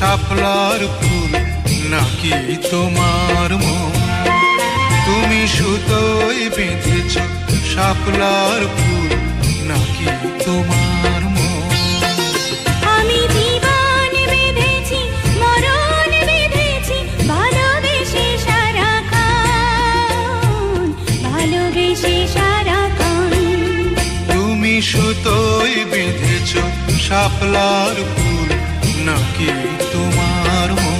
শাপলার ফুল নাকি তোমার মন? তুমি সুতোয় বেঁধেছ শাপলার ফুল নাকি তোমার মন? আমি জীবন বেঁধেছি, মরণ বেঁধেছি, ভালোবেসে সারাক্ষণ, ভালোবেসে সারাক্ষণ। তুমি সুতোয় বেঁধেছ শাপলার ফুল নাকি তোমার মন?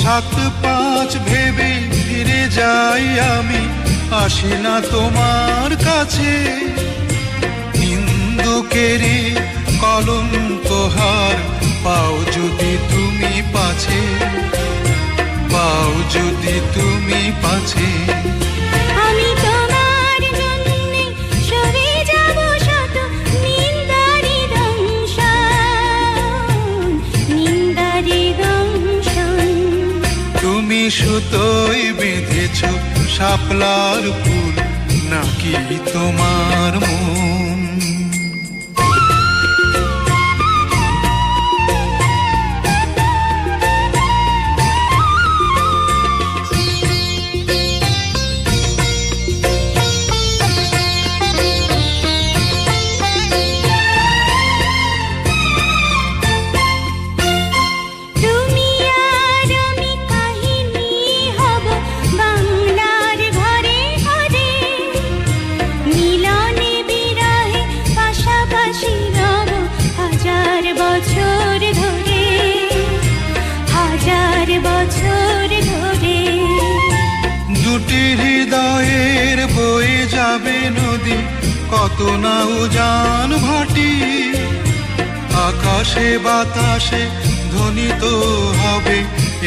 সাত পাঁচ ভেবে ফিরে যাই আমি, আসি না তোমার কাছে। নিন্দুকেরে কলঙ্কহার পাও যদি তুমি পাছে, পাও যদি তুমি পাছে। আমি তোমার জন্যে সরে যাব শত নিন্দারি দংশন, নিন্দারি দংশন। তুমি সুতোয় বেঁধেছ শাপলার ফুল নাকি তোমার মন? দুটি হৃদয়ের বয়ে যাবে নদী, কত না উজান ভাটি। আকাশে বাতাসে ধ্বনিত হবে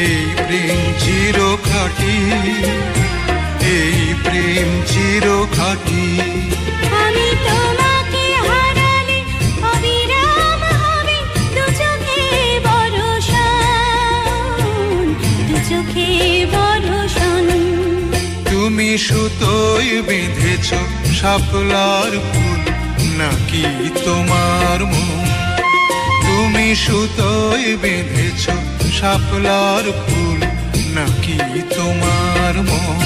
এই প্রেম চিরখাটি, এই প্রেম চিরখাটি। আমি তোমাকে হারালে অবিরাম হবে দু চোখে বর্ষণ, দু চোখে বর্ষণ। তুমি সুতোয় বেঁধেছ শাপলার ফুল নাকি তোমার মন? তুমি সুতোয় বেঁধেছ শাপলার ফুল নাকি তোমার মন?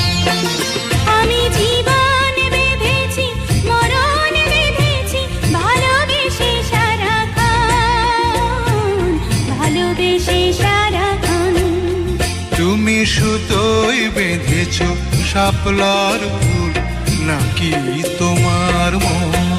আমি জীবন বেঁধেছি, মরণ বেঁধেছি, ভালোবেসে সারাক্ষণ, ভালোবেসে সারাক্ষণ। তুমি সুতোয় বেঁধেছ শাপলার ফুল নাকি তোমার মন?